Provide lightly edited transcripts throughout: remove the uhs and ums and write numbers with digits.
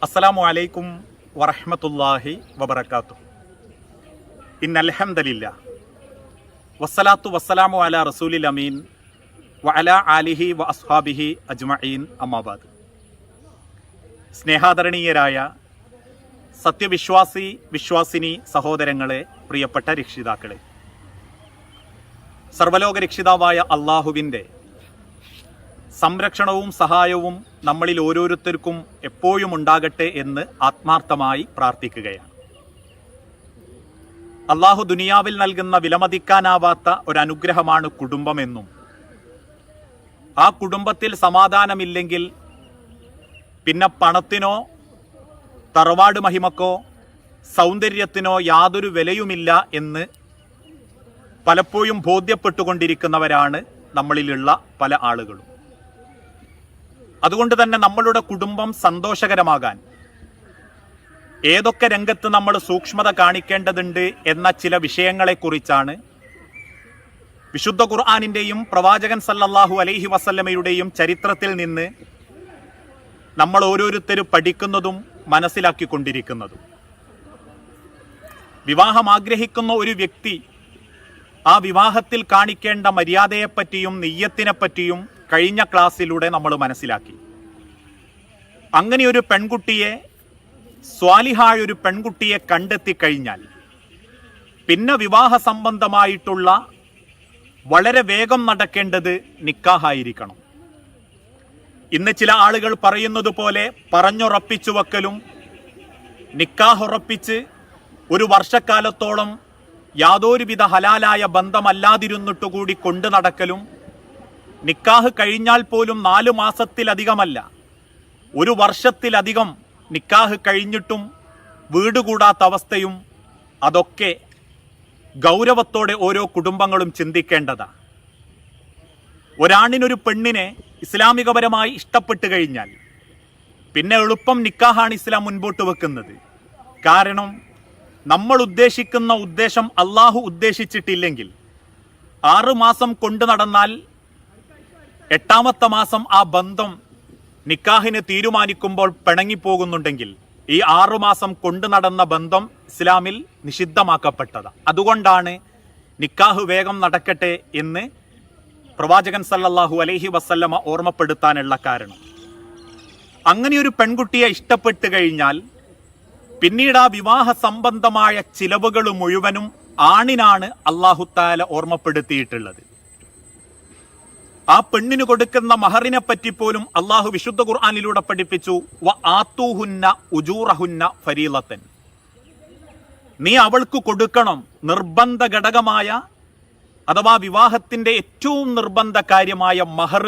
അസ്സലാമു അലൈക്കും വറഹ്മത്തുള്ളാഹി വബറകാതുഹു. ഇന്നൽ ഹംദലില്ലാഹ് വസ്സലാത്തു വസ്സലാമു അലാ റസൂലിൽ അമീൻ വഅലാ ആലിഹി വ അസ്ഹാബിഹി അജ്മഈൻ. അമ്മാ ബഅദ്. സ്നേഹാദരണീയരായ വിശ്വാസിനി സഹോദരങ്ങളെ, പ്രിയപ്പെട്ട രക്ഷിതാക്കളെ, സർവലോക രക്ഷിതാവായ അള്ളാഹുവിൻ്റെ സംരക്ഷണവും സഹായവും നമ്മളിൽ ഓരോരുത്തർക്കും എപ്പോഴും ഉണ്ടാകട്ടെ എന്ന് ആത്മാർത്ഥമായി പ്രാർത്ഥിക്കുകയാണ്. അള്ളാഹു ദുനിയാവിൽ നൽകുന്ന വിലമതിക്കാനാവാത്ത ഒരനുഗ്രഹമാണ് കുടുംബമെന്നും ആ കുടുംബത്തിൽ സമാധാനമില്ലെങ്കിൽ പിന്നെ പണത്തിനോ തറവാട് മഹിമക്കോ സൗന്ദര്യത്തിനോ യാതൊരു വിലയുമില്ല എന്ന് പലപ്പോഴും ബോധ്യപ്പെട്ടുകൊണ്ടിരിക്കുന്നവരാണ് നമ്മളിലുള്ള പല ആളുകളും. അതുകൊണ്ട് തന്നെ നമ്മളുടെ കുടുംബം സന്തോഷകരമാകാൻ ഏതൊക്കെ രംഗത്ത് നമ്മൾ സൂക്ഷ്മത കാണിക്കേണ്ടതുണ്ട് എന്ന ചില വിഷയങ്ങളെക്കുറിച്ചാണ് വിശുദ്ധ ഖുർആനിൻ്റെയും പ്രവാചകൻ സല്ലല്ലാഹു അലൈഹി വസല്ലമയുടെയും ചരിത്രത്തിൽ നിന്ന് നമ്മൾ ഓരോരുത്തരും പഠിക്കുന്നതും മനസ്സിലാക്കിക്കൊണ്ടിരിക്കുന്നതും. വിവാഹം ആഗ്രഹിക്കുന്ന ഒരു വ്യക്തി ആ വിവാഹത്തിൽ കാണിക്കേണ്ട മര്യാദയെപ്പറ്റിയും നിയ്യത്തിനെപ്പറ്റിയും കഴിഞ്ഞ ക്ലാസ്സിലൂടെ നമ്മൾ മനസ്സിലാക്കി. അങ്ങനെ ഒരു പെൺകുട്ടിയെ, സ്വാലിഹായ ഒരു പെൺകുട്ടിയെ കണ്ടെത്തി കഴിഞ്ഞാൽ പിന്നെ വിവാഹ സംബന്ധമായിട്ടുള്ള വളരെ വേഗം നടക്കേണ്ടത് നിക്കാഹായിരിക്കണം. ഇന്ന് ചില ആളുകൾ പറയുന്നത് പോലെ പറഞ്ഞുറപ്പിച്ചു വെക്കലും നിക്കാഹ് ഉറപ്പിച്ച് ഒരു വർഷക്കാലത്തോളം യാതൊരുവിധ ഹലാലായ ബന്ധമല്ലാതിരുന്നിട്ടുകൂടി കൊണ്ടു നടക്കലും, നിക്കാഹ് കഴിഞ്ഞാൽ പോലും 4 മാസത്തിലധികമല്ല 1 വർഷത്തിലധികം നിക്കാഹ് കഴിഞ്ഞിട്ടും വീട് കൂടാത്ത അവസ്ഥയും, അതൊക്കെ ഗൗരവത്തോടെ ഓരോ കുടുംബങ്ങളും ചിന്തിക്കേണ്ടതാണ്. ഒരാണിനൊരു പെണ്ണിനെ ഇസ്ലാമികപരമായി ഇഷ്ടപ്പെട്ട് കഴിഞ്ഞാൽ പിന്നെ എളുപ്പം നിക്കാഹാണ് ഇസ്ലാം മുൻപോട്ട് വെക്കുന്നത്. കാരണം നമ്മൾ ഉദ്ദേശിക്കുന്ന ഉദ്ദേശം അള്ളാഹു ഉദ്ദേശിച്ചിട്ടില്ലെങ്കിൽ 6 മാസം കൊണ്ടു നടന്നാൽ 8ാമത്തെ മാസം ആ ബന്ധം നിക്കാഹിന് തീരുമാനിക്കുമ്പോൾ പിണങ്ങിപ്പോകുന്നുണ്ടെങ്കിൽ ഈ 6 മാസം കൊണ്ടു നടന്ന ബന്ധം ഇസ്ലാമിൽ നിഷിദ്ധമാക്കപ്പെട്ടതാണ്. അതുകൊണ്ടാണ് നിക്കാഹ് വേഗം നടക്കട്ടെ എന്ന് പ്രവാചകൻ സല്ലല്ലാഹു അലൈഹി വസല്ലമ ഓർമ്മപ്പെടുത്താനുള്ള കാരണം. അങ്ങനെയൊരു പെൺകുട്ടിയെ ഇഷ്ടപ്പെട്ട് കഴിഞ്ഞാൽ പിന്നീട് ആ വിവാഹ സംബന്ധമായ ചിലവുകൾ മുഴുവനും ആണിനാണ് അല്ലാഹു തആല ഓർമ്മപ്പെടുത്തിയിട്ടുള്ളത്. ആ പെണ്ണിന് കൊടുക്കുന്ന മഹറിനെ പറ്റി പോലും അള്ളാഹു വിശുദ്ധ ഖുർആനിലൂടെ പഠിപ്പിച്ചു, വ ആത്തൂഹുന്ന ഉജൂറഹുന്ന ഫരീളത്തൻ. നീ അവൾക്ക് കൊടുക്കണം നിർബന്ധ ഘടകമായ, അഥവാ വിവാഹത്തിന്റെ ഏറ്റവും നിർബന്ധ കാര്യമായ മഹർ,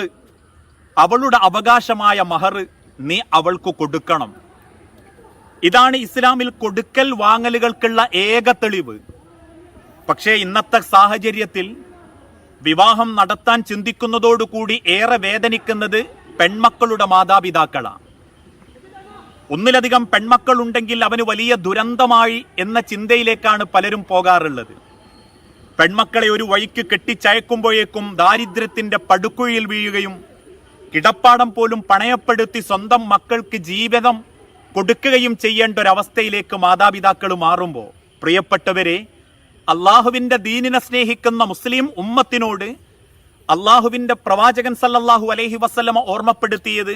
അവളുടെ അവകാശമായ മഹർ നീ അവൾക്ക് കൊടുക്കണം. ഇതാണ് ഇസ്ലാമിൽ കൊടുക്കൽ വാങ്ങലുകൾക്കുള്ള ഏക തെളിവ്. പക്ഷേ ഇന്നത്തെ സാഹചര്യത്തിൽ വിവാഹം നടത്താൻ ചിന്തിക്കുന്നതോടുകൂടി ഏറെ വേദനിക്കുന്നത് പെൺമക്കളുടെ മാതാപിതാക്കളാണ്. ഒന്നിലധികം പെൺമക്കളുണ്ടെങ്കിൽ അവന് വലിയ ദുരന്തമായി എന്ന ചിന്തയിലേക്കാണ് പലരും പോകാറുള്ളത്. പെൺമക്കളെ ഒരു വഴിക്ക് കെട്ടിച്ചയക്കുമ്പോഴേക്കും ദാരിദ്ര്യത്തിന്റെ പടുക്കുഴിയിൽ വീഴുകയും കിടപ്പാടം പോലും പണയപ്പെടുത്തി സ്വന്തം മക്കൾക്ക് ജീവിതം കൊടുക്കുകയും ചെയ്യേണ്ട ഒരവസ്ഥയിലേക്ക് മാതാപിതാക്കൾ മാറുമ്പോൾ, പ്രിയപ്പെട്ടവരെ, അള്ളാഹുവിന്റെ ദീനിനെ സ്നേഹിക്കുന്ന മുസ്ലിം ഉമ്മത്തിനോട് അള്ളാഹുവിന്റെ പ്രവാചകൻ സല്ലല്ലാഹു അലൈഹി വസല്ലമ ഓർമ്മപ്പെടുത്തിയത്,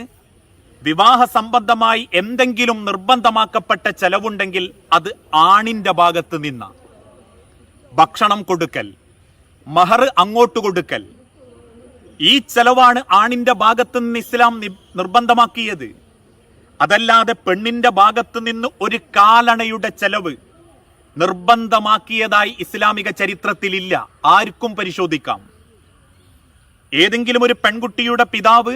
വിവാഹ സംബന്ധമായി എന്തെങ്കിലും നിർബന്ധമാക്കപ്പെട്ട ചെലവുണ്ടെങ്കിൽ അത് ആണിന്റെ ഭാഗത്ത് നിന്ന ഭക്ഷണം കൊടുക്കൽ, മഹർ അങ്ങോട്ട് കൊടുക്കൽ, ഈ ചെലവാണ് ആണിന്റെ ഭാഗത്ത് നിന്ന് ഇസ്ലാം നിർബന്ധമാക്കിയത്. അതല്ലാതെ പെണ്ണിന്റെ ഭാഗത്ത് നിന്ന് ഒരു കാലണയുടെ ചെലവ് നിർബന്ധമാക്കിയതായി ഇസ്ലാമിക ചരിത്രത്തിലില്ല. ആർക്കും പരിശോധിക്കാം. ഏതെങ്കിലും ഒരു പെൺകുട്ടിയുടെ പിതാവ്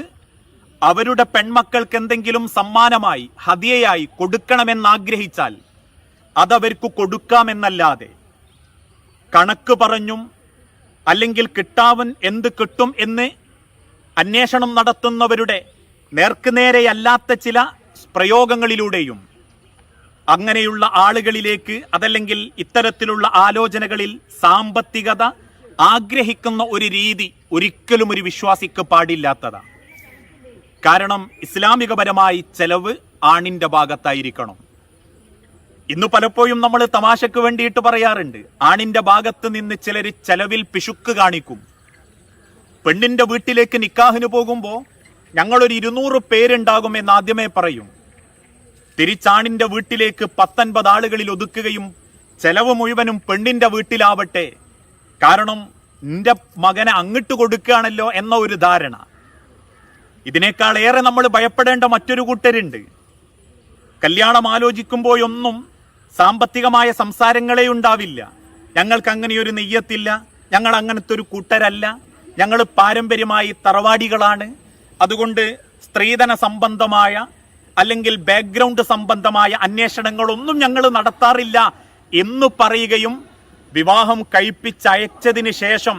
അവരുടെ പെൺമക്കൾക്ക് എന്തെങ്കിലും സമ്മാനമായി, ഹദിയയായി കൊടുക്കണമെന്നാഗ്രഹിച്ചാൽ അതവർക്ക് കൊടുക്കാമെന്നല്ലാതെ കണക്ക് പറഞ്ഞും അല്ലെങ്കിൽ കിട്ടാവൻ എന്ത് കിട്ടും എന്ന് അന്വേഷണം നടത്തുന്നവരുടെ നേർക്കുനേരെയല്ലാത്ത ചില പ്രയോഗങ്ങളിലൂടെയും അങ്ങനെയുള്ള ആളുകളിലേക്ക്, അതല്ലെങ്കിൽ ഇത്തരത്തിലുള്ള ആലോചനകളിൽ സാമ്പത്തികത ആഗ്രഹിക്കുന്ന ഒരു രീതി ഒരിക്കലും ഒരു വിശ്വാസിക്ക് പാടില്ലാത്തതാണ്. കാരണം ഇസ്ലാമികപരമായി ചെലവ് ആണിന്റെ ഭാഗത്തായിരിക്കണം. ഇന്ന് പലപ്പോഴും നമ്മൾ തമാശക്ക് വേണ്ടിയിട്ട് പറയാറുണ്ട്, ആണിന്റെ ഭാഗത്ത് നിന്ന് ചിലർ ചെലവിൽ പിശുക്ക് കാണിക്കും. പെണ്ണിന്റെ വീട്ടിലേക്ക് നിക്കാഹിന് പോകുമ്പോൾ ഞങ്ങളൊരു 200 പേരുണ്ടാകുമെന്ന് ആദ്യമേ പറയും. തിരിച്ചാണിന്റെ വീട്ടിലേക്ക് 19 ആളുകളിൽ ഒതുക്കുകയും ചെലവ് മുഴുവനും പെണ്ണിന്റെ വീട്ടിലാവട്ടെ, കാരണം നിന്റെ മകനെ അങ്ങോട്ട് കൊടുക്കുകയാണല്ലോ എന്ന ഒരു ധാരണ. ഇതിനേക്കാൾ ഏറെ നമ്മൾ ഭയപ്പെടേണ്ട മറ്റൊരു കൂട്ടരുണ്ട്. കല്യാണം ആലോചിക്കുമ്പോഴൊന്നും സാമ്പത്തികമായ സംസാരങ്ങളെ ഉണ്ടാവില്ല. ഞങ്ങൾക്ക് അങ്ങനെയൊരു നെയ്യത്തില്ല, ഞങ്ങൾ അങ്ങനത്തെ ഒരു കൂട്ടരല്ല, ഞങ്ങൾ പാരമ്പര്യമായി തറവാടികളാണ്, അതുകൊണ്ട് സ്ത്രീധന സംബന്ധമായ അല്ലെങ്കിൽ ബാക്ക്ഗ്രൗണ്ട് സംബന്ധമായ അന്വേഷണങ്ങളൊന്നും ഞങ്ങൾ നടത്താറില്ല എന്ന് പറയുകയും വിവാഹം കഴിപ്പിച്ചയച്ചതിന് ശേഷം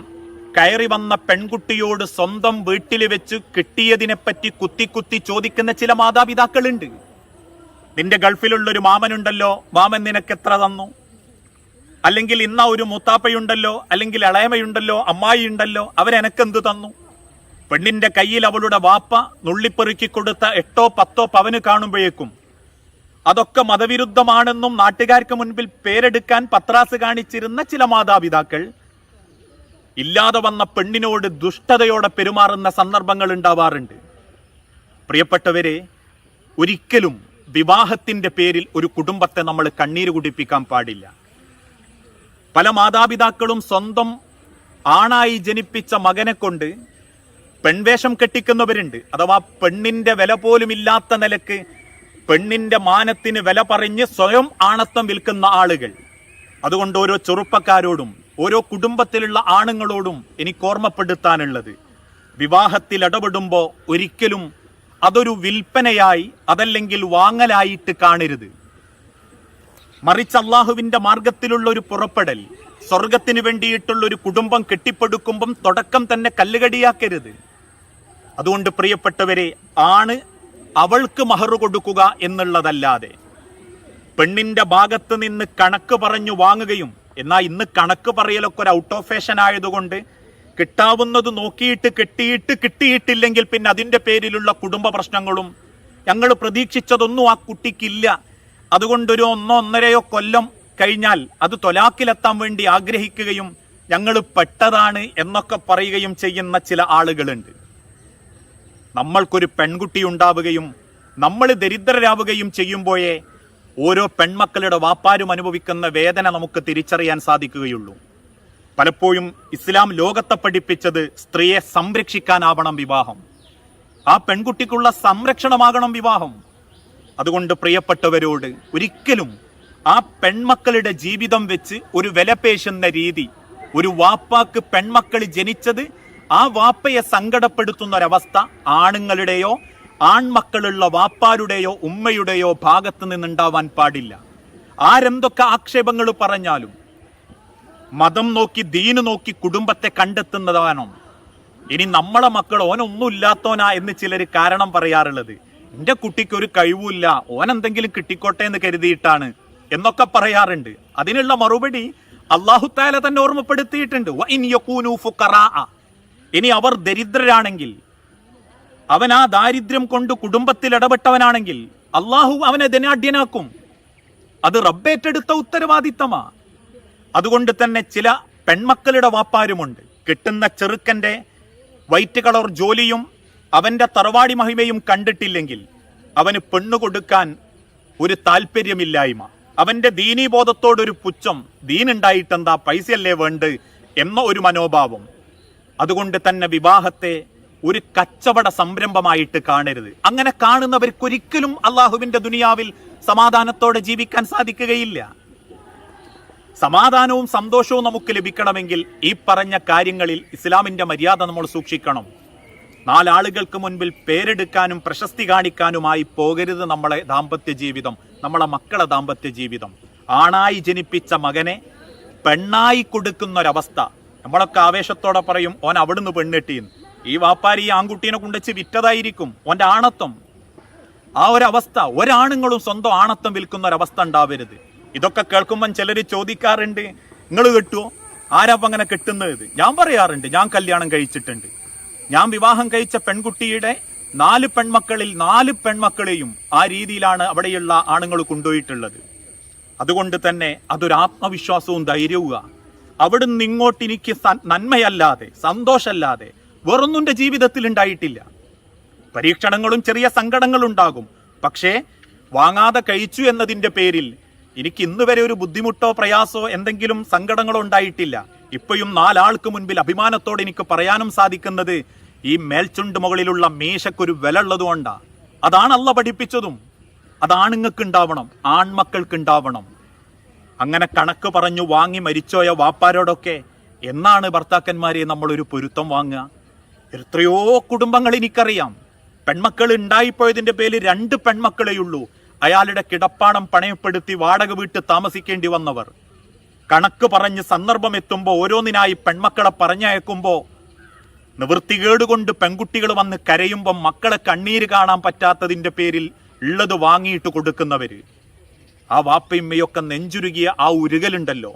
കയറി വന്ന പെൺകുട്ടിയോട് സ്വന്തം വീട്ടിൽ വെച്ച് കിട്ടിയതിനെപ്പറ്റി കുത്തി ചോദിക്കുന്ന ചില മാതാപിതാക്കളുണ്ട്. നിന്റെ ഗൾഫിലുള്ളൊരു മാമനുണ്ടല്ലോ, മാമൻ നിനക്ക് എത്ര തന്നു? അല്ലെങ്കിൽ ഇന്ന ഒരു മുത്താപ്പയുണ്ടല്ലോ, അല്ലെങ്കിൽ ഇളയമയുണ്ടല്ലോ, അമ്മായി ഉണ്ടല്ലോ, അവരെനക്കെന്ത് തന്നു? പെണ്ണിന്റെ കയ്യിൽ അവളുടെ വാപ്പ നുള്ളിപ്പെറുക്കി കൊടുത്ത 8 or 10 പവന് കാണുമ്പോഴേക്കും അതൊക്കെ മതവിരുദ്ധമാണെന്നും നാട്ടുകാർക്ക് മുൻപിൽ പേരെടുക്കാൻ പത്രാസ് കാണിച്ചിരുന്ന ചില മാതാപിതാക്കൾ ഇല്ലാതെ വന്ന പെണ്ണിനോട് ദുഷ്ടതയോടെ പെരുമാറുന്ന സന്ദർഭങ്ങൾ ഉണ്ടാവാറുണ്ട്. പ്രിയപ്പെട്ടവരെ, ഒരിക്കലും വിവാഹത്തിന്റെ പേരിൽ ഒരു കുടുംബത്തെ നമ്മൾ കണ്ണീര് കുടിപ്പിക്കാൻ പാടില്ല. പല മാതാപിതാക്കളും സ്വന്തം ആണായി ജനിപ്പിച്ച മകനെ കൊണ്ട് പെൺവേഷം കെട്ടിക്കുന്നവരുണ്ട്. അഥവാ പെണ്ണിന്റെ വില പോലും ഇല്ലാത്ത നിലക്ക് പെണ്ണിന്റെ മാനത്തിന് വില പറഞ്ഞ് സ്വയം ആണത്വം വിൽക്കുന്ന ആളുകൾ. അതുകൊണ്ട് ഓരോ ചെറുപ്പക്കാരോടും ഓരോ കുടുംബത്തിലുള്ള ആണുങ്ങളോടും എനിക്ക് ഓർമ്മപ്പെടുത്താനുള്ളത്, വിവാഹത്തിൽ ഇടപെടുമ്പോൾ ഒരിക്കലും അതൊരു വിൽപ്പനയായി അതല്ലെങ്കിൽ വാങ്ങലായിട്ട് കാണരുത്. മറിച്ച് അള്ളാഹുവിന്റെ മാർഗത്തിലുള്ള ഒരു പുറപ്പെടൽ, സ്വർഗത്തിന് വേണ്ടിയിട്ടുള്ള ഒരു കുടുംബം കെട്ടിപ്പടുക്കുമ്പം തുടക്കം തന്നെ കല്ലുകടിയാക്കരുത്. അതുകൊണ്ട് പ്രിയപ്പെട്ടവരെ, ആണ് അവൾക്ക് മഹർ കൊടുക്കുക എന്നുള്ളതല്ലാതെ പെണ്ണിന്റെ ഭാഗത്ത് നിന്ന് കണക്ക് പറഞ്ഞു വാങ്ങുകയും, എന്നാൽ ഇന്ന് കണക്ക് പറയലൊക്കെ ഒരു ഔട്ട് ഓഫ് ഫാഷൻ ആയതുകൊണ്ട് കിട്ടാവുന്നത് നോക്കിയിട്ട് കിട്ടിയിട്ടില്ലെങ്കിൽ പിന്നെ അതിന്റെ പേരിലുള്ള കുടുംബ പ്രശ്നങ്ങളും, ഞങ്ങൾ പ്രതീക്ഷിച്ചതൊന്നും ആ കുട്ടിക്കില്ല, അതുകൊണ്ടൊരു 1-1.5 കൊല്ലം കഴിഞ്ഞാൽ അത് തൊലാക്കിലെത്താൻ വേണ്ടി ആഗ്രഹിക്കുകയും ഞങ്ങൾ പെട്ടതാണ് എന്നൊക്കെ പറയുകയും ചെയ്യുന്ന ചില ആളുകളുണ്ട്. നമ്മൾക്കൊരു പെൺകുട്ടി ഉണ്ടാവുകയും നമ്മൾ ദരിദ്രരാവുകയും ചെയ്യുമ്പോഴേ ഓരോ പെൺമക്കളുടെ വാപ്പാരും അനുഭവിക്കുന്ന വേദന നമുക്ക് തിരിച്ചറിയാൻ സാധിക്കുകയുള്ളൂ. പലപ്പോഴും ഇസ്ലാം ലോകത്തെ പഠിപ്പിച്ചത് സ്ത്രീയെ സംരക്ഷിക്കാനാവണം വിവാഹം, ആ പെൺകുട്ടിക്കുള്ള സംരക്ഷണമാകണം വിവാഹം. അതുകൊണ്ട് പ്രിയപ്പെട്ടവരോട് ഒരിക്കലും ആ പെൺമക്കളുടെ ജീവിതം വെച്ച് ഒരു വിലപേശുന്ന രീതി, ഒരു വാപ്പാക്ക് പെൺമക്കൾ ജനിച്ചത് ആ വാപ്പയെ സങ്കടപ്പെടുത്തുന്ന ഒരവസ്ഥ ആണുങ്ങളുടെയോ ആൺമക്കളുള്ള വാപ്പാരുടെയോ ഉമ്മയുടെയോ ഭാഗത്ത് നിന്നുണ്ടാവാൻ പാടില്ല. ആരെന്തൊക്കെ ആക്ഷേപങ്ങൾ പറഞ്ഞാലും മതം നോക്കി ദീന് നോക്കി കുടുംബത്തെ കണ്ടെത്തുന്നതാണോ? ഇനി നമ്മളെ മക്കൾ ഓനൊന്നുമില്ലാത്തോനാ എന്ന് ചിലർ കാരണം പറയാറുള്ളത്, എന്റെ കുട്ടിക്ക് ഒരു കഴിവില്ല, ഓനെന്തെങ്കിലും കിട്ടിക്കോട്ടെ എന്ന് കരുതിയിട്ടാണ് എന്നൊക്കെ പറയാറുണ്ട്. അതിനുള്ള മറുപടി അല്ലാഹു തആല തന്നെ ഓർമ്മപ്പെടുത്തിയിട്ടുണ്ട്. ഇനി അവർ ദരിദ്രരാണെങ്കിൽ, അവൻ ആ ദാരിദ്ര്യം കൊണ്ട് കുടുംബത്തിൽ ഇടപെട്ടവനാണെങ്കിൽ അള്ളാഹു അവനെ ധനാഢ്യനാക്കും. അത് റബ്ബേറ്റെടുത്ത ഉത്തരവാദിത്തമാ. അതുകൊണ്ട് തന്നെ ചില പെൺമക്കളുടെ വാപ്പാരുമുണ്ട്, കിട്ടുന്ന ചെറുക്കന്റെ വൈറ്റ് കളർ ജോലിയും അവന്റെ തറവാടി മഹിമയും കണ്ടിട്ടില്ലെങ്കിൽ അവന് പെണ്ണു കൊടുക്കാൻ ഒരു താല്പര്യമില്ലായ്മ, അവന്റെ ദീനീബോധത്തോടൊരു പുച്ഛം, ദീനുണ്ടായിട്ടെന്താ, പൈസയല്ലേ വേണ്ട എന്ന ഒരു മനോഭാവം. അതുകൊണ്ട് തന്നെ വിവാഹത്തെ ഒരു കച്ചവട സംരംഭമായിട്ട് കാണരുത്. അങ്ങനെ കാണുന്നവർക്കൊരിക്കലും അള്ളാഹുവിന്റെ ദുനിയാവിൽ സമാധാനത്തോടെ ജീവിക്കാൻ സാധിക്കുകയില്ല. സമാധാനവും സന്തോഷവും നമുക്ക് ലഭിക്കണമെങ്കിൽ ഈ പറഞ്ഞ കാര്യങ്ങളിൽ ഇസ്ലാമിന്റെ മര്യാദ നമ്മൾ സൂക്ഷിക്കണം. 4 ആളുകൾക്ക് മുൻപിൽ പേരെടുക്കാനും പ്രശസ്തി കാണിക്കാനുമായി പോകരുത് നമ്മളെ ദാമ്പത്യ ജീവിതം, നമ്മളെ മക്കളെ ദാമ്പത്യ ജീവിതം. ആണായി ജനിപ്പിച്ച മകനെ പെണ്ണായി കൊടുക്കുന്നൊരവസ്ഥ. നമ്മളൊക്കെ ആവേശത്തോടെ പറയും, ഓൻ അവിടുന്ന് പെണ്ണെട്ടിന്ന്. ഈ വാപ്പാരി ഈ ആൺകുട്ടീനെ കൊണ്ടുവച്ച് വിറ്റതായിരിക്കും ഓന്റെ ആണത്വം. ആ ഒരവസ്ഥ, ഒരാണുങ്ങളും സ്വന്തം ആണത്വം വിൽക്കുന്ന ഒരവസ്ഥ ഉണ്ടാവരുത്. ഇതൊക്കെ കേൾക്കുമ്പം ചിലർ ചോദിക്കാറുണ്ട്, നിങ്ങൾ കെട്ടുവോ? ആരാപ്പം അങ്ങനെ കെട്ടുന്നത്? ഞാൻ പറയാറുണ്ട്, ഞാൻ കല്യാണം കഴിച്ചിട്ടുണ്ട്. ഞാൻ വിവാഹം കഴിച്ച പെൺകുട്ടിയുടെ 4 പെൺമക്കളിൽ 4 പെൺമക്കളെയും ആ രീതിയിലാണ് അവിടെയുള്ള ആണുങ്ങൾ കൊണ്ടുപോയിട്ടുള്ളത്. അതുകൊണ്ട് തന്നെ അതൊരു ആത്മവിശ്വാസവും ധൈര്യവും. അവിടുന്ന് ഇങ്ങോട്ട് എനിക്ക് നന്മയല്ലാതെ സന്തോഷമല്ലാതെ വേറൊന്നും എൻ്റെ ജീവിതത്തിൽ ഉണ്ടായിട്ടില്ല. പരീക്ഷണങ്ങളും ചെറിയ സങ്കടങ്ങളും ഉണ്ടാകും. പക്ഷേ വാങ്ങാതെ കഴിച്ചു എന്നതിൻ്റെ പേരിൽ എനിക്ക് ഇന്ന് വരെ ഒരു ബുദ്ധിമുട്ടോ പ്രയാസോ എന്തെങ്കിലും സങ്കടങ്ങളോ ഉണ്ടായിട്ടില്ല. ഇപ്പോഴും 4 ആൾക്ക് മുൻപിൽ അഭിമാനത്തോടെ എനിക്ക് പറയാനും സാധിക്കുന്നത് ഈ മേൽചുണ്ട് മുകളിലുള്ള മീശക്കൊരു വില ഉള്ളതുകൊണ്ടാണ്. അതാണ് അള്ളാഹ് പഠിപ്പിച്ചതും. അത് ആണുങ്ങൾക്ക് ഉണ്ടാവണം, ആൺമക്കൾക്ക് ഉണ്ടാവണം. അങ്ങനെ കണക്ക് പറഞ്ഞു വാങ്ങി മരിച്ചോയ വാപ്പാരോടൊക്കെ എന്നാണ് ഭർത്താക്കന്മാരെ നമ്മളൊരു പൊരുത്തം വാങ്ങുക? എത്രയോ കുടുംബങ്ങൾ എനിക്കറിയാം. പെൺമക്കൾ ഉണ്ടായിപ്പോയതിന്റെ പേരിൽ 2 പെൺമക്കളെയുള്ളൂ. അയാളുടെ കിടപ്പാടം പണയപ്പെടുത്തി വാടക വീട്ട് താമസിക്കേണ്ടി വന്നവർ. കണക്ക് പറഞ്ഞ് സന്ദർഭം എത്തുമ്പോൾ ഓരോന്നിനായി പെൺമക്കളെ പറഞ്ഞയക്കുമ്പോൾ നിവൃത്തികേടുകൊണ്ട് പെൺകുട്ടികൾ വന്ന് കരയുമ്പോൾ മക്കളെ കണ്ണീര് കാണാൻ പറ്റാത്തതിന്റെ പേരിൽ ഉള്ളത് വാങ്ങിയിട്ട് കൊടുക്കുന്നവര്. ആ വാപ്പയമ്മയൊക്കെ നെഞ്ചുരുകിയ ആ ഉരുകലുണ്ടല്ലോ,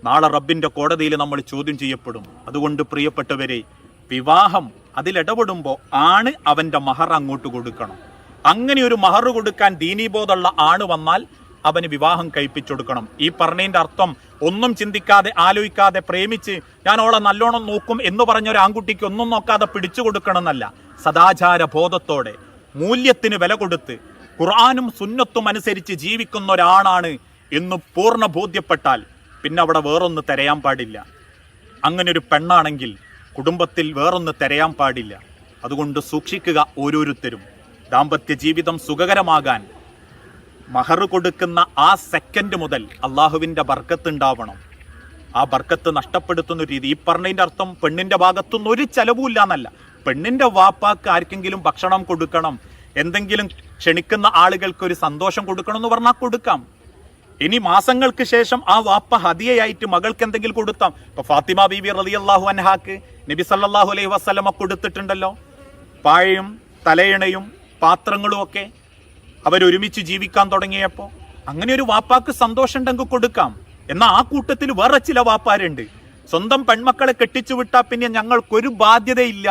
നാളെ റബ്ബിന്റെ കോടതിയിൽ നമ്മൾ ചോദ്യം ചെയ്യപ്പെടും. അതുകൊണ്ട് പ്രിയപ്പെട്ടവരെ, വിവാഹം അതിലിടപെടുമ്പോൾ ആണ് അവന്റെ മഹർ അങ്ങോട്ട് കൊടുക്കണം. അങ്ങനെ ഒരു മഹർ കൊടുക്കാൻ ദീനീബോധമുള്ള ആണ് വന്നാൽ അവന് വിവാഹം കഴിപ്പിച്ചു കൊടുക്കണം. ഈ പറഞ്ഞതിന്റെ അർത്ഥം ഒന്നും ചിന്തിക്കാതെ ആലോചിക്കാതെ പ്രേമിച്ച് ഞാൻ അവളെ നല്ലോണം നോക്കും എന്ന് പറഞ്ഞ ഒരു ആൺകുട്ടിക്ക് ഒന്നും നോക്കാതെ പിടിച്ചു കൊടുക്കണം എന്നല്ല. സദാചാര ബോധത്തോടെ മൂല്യത്തിന് വില കൊടുത്ത് ഖുർആനും സുന്നത്തും അനുസരിച്ച് ജീവിക്കുന്ന ഒരാളാണ് എന്ന് പൂർണ്ണ ബോധ്യപ്പെട്ടാൽ പിന്നെ അവിടെ വേറൊന്ന് തിരയാൻ പാടില്ല. അങ്ങനെ ഒരു പെണ്ണാണെങ്കിൽ കുടുംബത്തിൽ വേറൊന്ന് തിരയാൻ പാടില്ല. അതുകൊണ്ട് സൂക്ഷിക്കുക ഓരോരുത്തരും. ദാമ്പത്യ ജീവിതം സുഖകരമാകാൻ മഹർ കൊടുക്കുന്ന ആ സെക്കൻഡ് മുതൽ അള്ളാഹുവിൻ്റെ ബർക്കത്ത് ഉണ്ടാവണം. ആ ബർക്കത്ത് നഷ്ടപ്പെടുത്തുന്ന രീതി, ഈ പറഞ്ഞതിൻ്റെ അർത്ഥം പെണ്ണിൻ്റെ ഭാഗത്തുനിന്ന് ഒരു ചെലവുമില്ല എന്നല്ല. പെണ്ണിൻ്റെ വാപ്പാക്ക് ആർക്കെങ്കിലും ഭക്ഷണം കൊടുക്കണം, എന്തെങ്കിലും ക്ഷണിക്കുന്ന ആളുകൾക്ക് ഒരു സന്തോഷം കൊടുക്കണം എന്ന് പറഞ്ഞാൽ കൊടുക്കാം. ഇനി മാസങ്ങൾക്ക് ശേഷം ആ വാപ്പ ഹദിയയായിട്ട് മകൾക്ക് എന്തെങ്കിലും കൊടുത്താം. ഇപ്പൊ ഫാത്തിമ ബീബി റളിയല്ലാഹു അൻഹാക്ക് നബി സല്ലല്ലാഹു അലൈഹി വസല്ലമ കൊടുത്തിട്ടുണ്ടല്ലോ, പാഴയും തലയിണയും പാത്രങ്ങളും ഒക്കെ അവരൊരുമിച്ച് ജീവിക്കാൻ തുടങ്ങിയപ്പോൾ. അങ്ങനെ ഒരു വാപ്പാക്ക് സന്തോഷം ഉണ്ടെങ്കിൽ കൊടുക്കാം. എന്നാൽ ആ കൂട്ടത്തിൽ വേറെ ചില വാപ്പാരുണ്ട്, സ്വന്തം പെൺമക്കളെ കെട്ടിച്ചു വിട്ടാൽ പിന്നെ ഞങ്ങൾക്കൊരു ബാധ്യതയില്ല,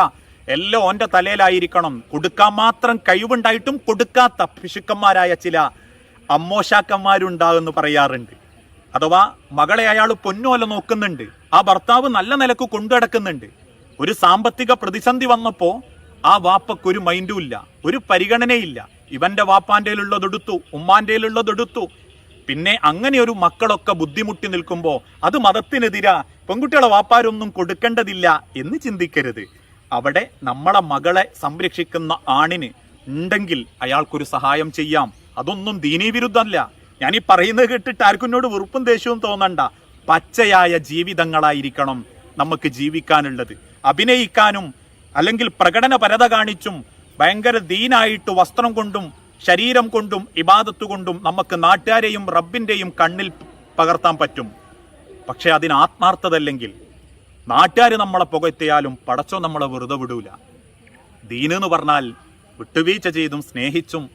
എല്ലാം ഓന്റെ തലയിലായിരിക്കണം. കൊടുക്കാൻ മാത്രം കഴിവുണ്ടായിട്ടും കൊടുക്കാത്ത പിശുക്കന്മാരായ ചില അമ്മോശാക്കന്മാരുണ്ടാകുമെന്ന് പറയാറുണ്ട്. അഥവാ മകളെ അയാൾ പൊന്നുപോലെ നോക്കുന്നുണ്ട്, ആ ഭർത്താവ് നല്ല നിലക്ക് കൊണ്ടുനടക്കുന്നുണ്ട്. ഒരു സാമ്പത്തിക പ്രതിസന്ധി വന്നപ്പോൾ ആ വാപ്പക്കൊരു മൈൻഡും ഇല്ല, ഒരു പരിഗണനയില്ല. ഇവന്റെ വാപ്പാൻ്റെയിലുള്ളതെടുത്തു, ഉമ്മാൻ്റെയിലുള്ളതെടുത്തു. പിന്നെ അങ്ങനെ ഒരു മക്കളൊക്കെ ബുദ്ധിമുട്ടി നിൽക്കുമ്പോൾ അത് മതത്തിനെതിരാ, പെൺകുട്ടികളെ വാപ്പാരൊന്നും കൊടുക്കേണ്ടതില്ല എന്ന് ചിന്തിക്കരുത്. അവിടെ നമ്മളെ മകളെ സംരക്ഷിക്കുന്ന ആണിന് ഉണ്ടെങ്കിൽ അയാൾക്കൊരു സഹായം ചെയ്യാം. അതൊന്നും ദീനീ വിരുദ്ധമല്ല. ഞാൻ ഈ പറയുന്നത് കേട്ടിട്ട് ആർക്കുന്നോട് വെറുപ്പും ദേഷ്യവും തോന്നണ്ട. പച്ചയായ ജീവിതങ്ങളായിരിക്കണം നമുക്ക് ജീവിക്കാനുള്ളത്. അഭിനയിക്കാനും അല്ലെങ്കിൽ പ്രകടനപരത കാണിച്ചും ഭയങ്കര ദീനായിട്ട് വസ്ത്രം കൊണ്ടും ശരീരം കൊണ്ടും ഇബാദത്ത് കൊണ്ടും നമുക്ക് നാട്ടുകാരെയും റബ്ബിന്റെയും കണ്ണിൽ പകർത്താൻ പറ്റും. പക്ഷെ അതിന് ആത്മാർത്ഥതല്ലെങ്കിൽ നാട്ടുകാർ നമ്മളെ പുകഴ്ത്തിയാലും പടച്ചോ നമ്മളെ വെറുതെ വിടൂല. ദീന് എന്ന് പറഞ്ഞാൽ വിട്ടുവീഴ്ച ചെയ്തും സ്നേഹിച്ചും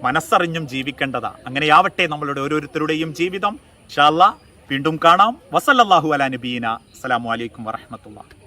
മനസ്സറിഞ്ഞും ജീവിക്കേണ്ടതാ. അങ്ങനെയാവട്ടെ നമ്മളുടെ ഓരോരുത്തരുടെയും ജീവിതം. ഇൻഷാ അല്ലാഹ് വീണ്ടും കാണാം. വസല്ലല്ലാഹു അലാ നബീന. അസ്സലാമു അലൈക്കും വറഹ്മത്തുള്ളാഹി.